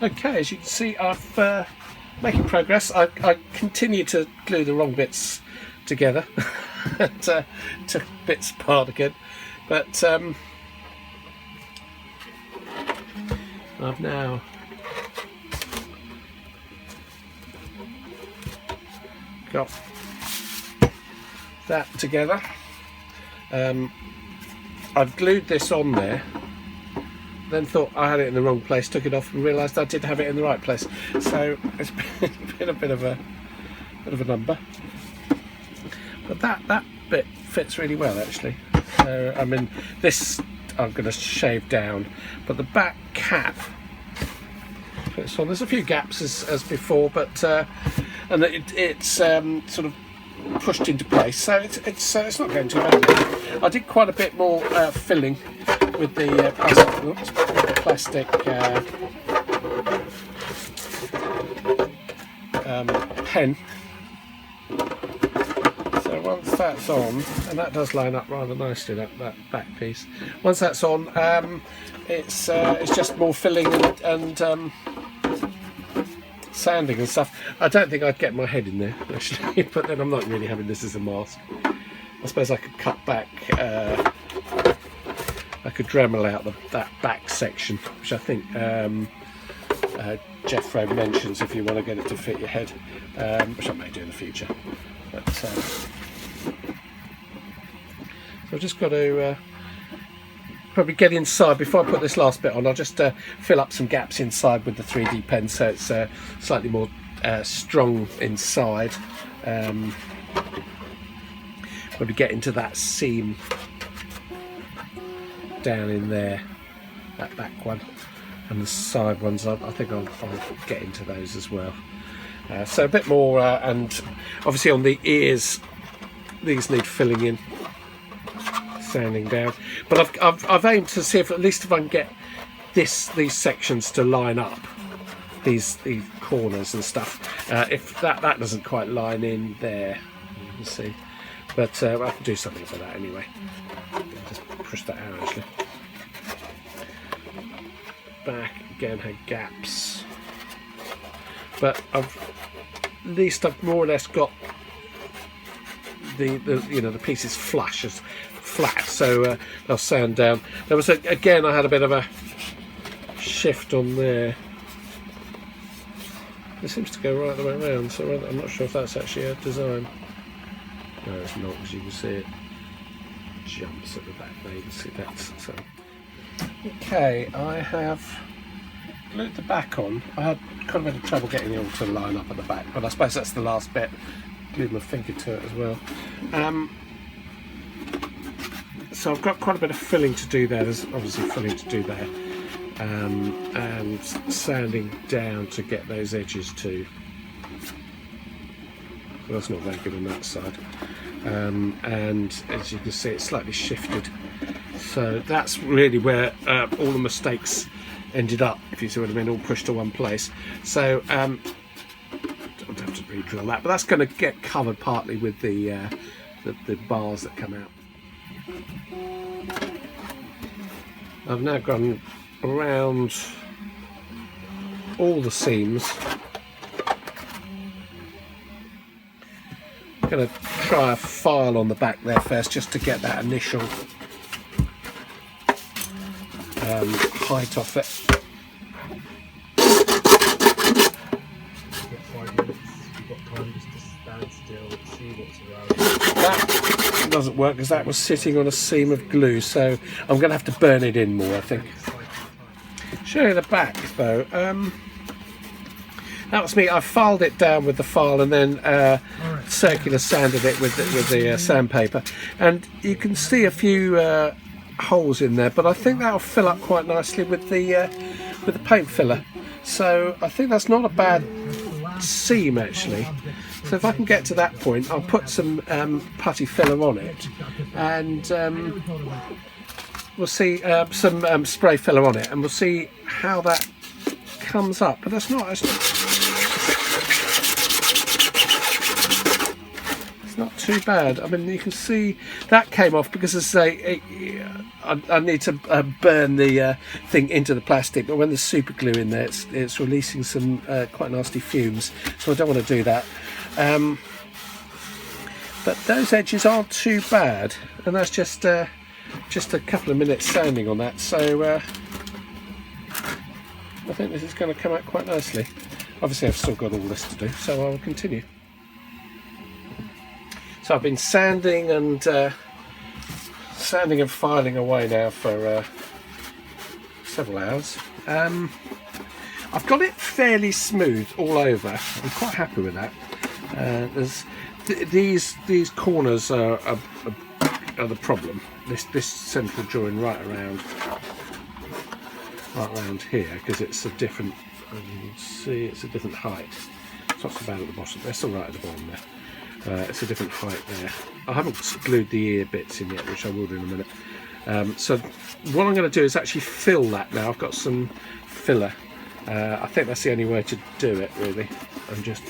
Okay, as you can see, I've making progress. I continue to glue the wrong bits together and took bits apart again, but I've now got that together. I've glued this on there, then thought I had it in the wrong place, took it off and realised I did have it in the right place. So it's been a bit of a number, but that bit fits really well actually. So I mean, this I'm going to shave down, but the back cap fits on. There's a few gaps as before, but and it's sort of pushed into place, so it's not going too badly. I did quite a bit more filling with the plastic pen. So once that's on, and that does line up rather nicely, that back piece. Once that's on, it's just more filling and sanding and stuff. I don't think I'd get my head in there actually, but then I'm not really having this as a mask. I suppose I could cut back, I could Dremel out that back section, which I think Geoffro mentions if you want to get it to fit your head, which I may do in the future. But so I've just got to probably get inside before I put this last bit on. I'll just fill up some gaps inside with the 3D pen so it's slightly more strong inside. Probably get into that seam down in there, that back one, and the side ones. I think I'll get into those as well. So a bit more, and obviously on the ears, these need filling in, sanding down. But I've aimed to see if at least if I can get these sections to line up, these corners and stuff. If that doesn't quite line in there, you can see. But I can do something for that anyway. Just push that out actually. Back again had gaps, but at least I've more or less got the pieces flush as flat, so they'll sand down. There was again I had a bit of a shift on there. It seems to go right the way around, so I'm not sure if that's actually a design. No, it's not, as you can see it jumps at the back there. You can see that. So okay, I have glued the back on. I had quite a bit of trouble getting it all to line up at the back, but I suppose that's the last bit. Glued my finger to it as well. So I've got quite a bit of filling to do there. There's obviously filling to do there, and sanding down to get those edges too. So that's not very good on that side. And as you can see, it's slightly shifted. So that's really where all the mistakes ended up, if you see what I mean, all pushed to one place. So don't have to re-drill that, but that's going to get covered partly with the bars that come out. I've now gone around all the seams. I'm going to try a file on the back there first, just to get that initial height off it. That doesn't work because that was sitting on a seam of glue, so I'm going to have to burn it in more, I think. Show you the back though. That was me. I filed it down with the file and then circular sanded it with the sandpaper, and you can see a few holes in there, but I think that'll fill up quite nicely with the paint filler. So I think that's not a bad seam actually. So if I can get to that point, I'll put some putty filler on it, and we'll see some spray filler on it, and we'll see how that comes up. But that's not. It's not too bad. I mean, you can see that came off because, as I say, I need to burn the thing into the plastic, but when there's super glue in there, it's releasing some quite nasty fumes, so I don't want to do that. But those edges aren't too bad, and that's just a couple of minutes sanding on that, so I think this is going to come out quite nicely. Obviously I've still got all this to do, so I will continue. So I've been sanding and filing away now for several hours. I've got it fairly smooth all over. I'm quite happy with that. There's these corners are the problem. This central join right around here, because it's a different. You can see it's a different height. It's not so bad at the bottom. They're still right at the bottom there. It's a different height there. I haven't glued the ear bits in yet, which I will do in a minute. So what I'm going to do is actually fill that now. I've got some filler. I think that's the only way to do it, really. And just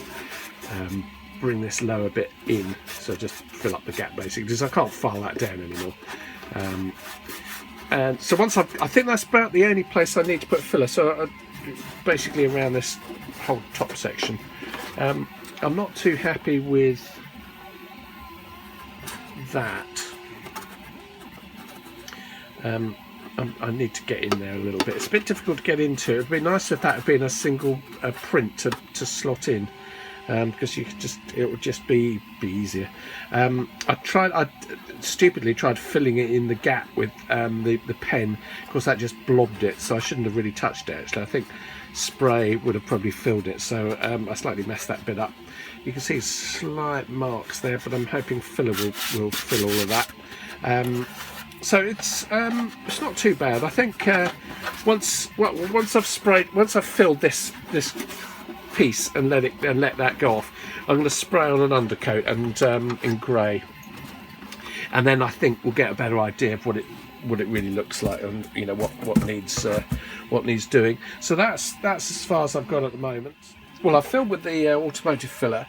bring this lower bit in. So just fill up the gap, basically, because I can't file that down anymore. And so once I think that's about the only place I need to put filler. So basically around this whole top section. I'm not too happy with that. I need to get in there a little bit. It's a bit difficult to get into. It'd be nice if that had been a single print to slot in, because you could it would just be easier. I stupidly tried filling it in the gap with the pen. Of course, that just blobbed it, so I shouldn't have really touched it. Actually, I think spray would have probably filled it, so I slightly messed that bit up. You can see slight marks there, but I'm hoping filler will fill all of that. So it's not too bad. I think once I've filled this piece and let that go off, I'm going to spray on an undercoat and in grey, and then I think we'll get a better idea of what it really looks like, and you know what needs doing. So that's as far as I've got at the moment. Well, I've filled with the automotive filler.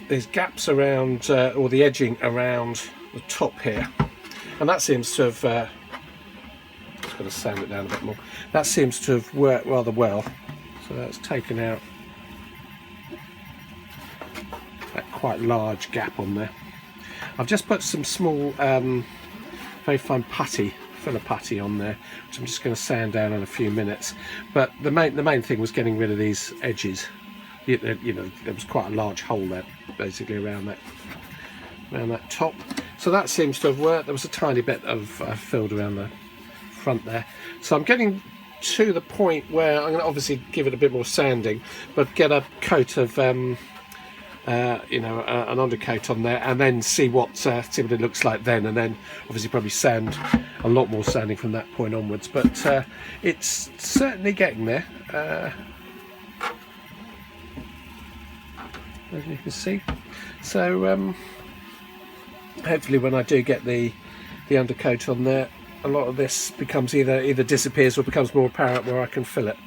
There's gaps around, or the edging around the top here, and that seems to have. Just got to sand it down a bit more. That seems to have worked rather well. So that's taken out that quite large gap on there. I've just put some small, very fine filler putty on there, which I'm just going to sand down in a few minutes. But the main thing was getting rid of these edges. You know, there was quite a large hole there, basically around that top. So that seems to have worked. There was a tiny bit of filled around the front there. So I'm getting to the point where I'm going to obviously give it a bit more sanding, but get a coat of an undercoat on there, and then see what it looks like then, and then obviously probably sand a lot more sanding from that point onwards. But it's certainly getting there, as you can see. So hopefully when I do get the undercoat on there, a lot of this becomes either disappears or becomes more apparent where I can fill it.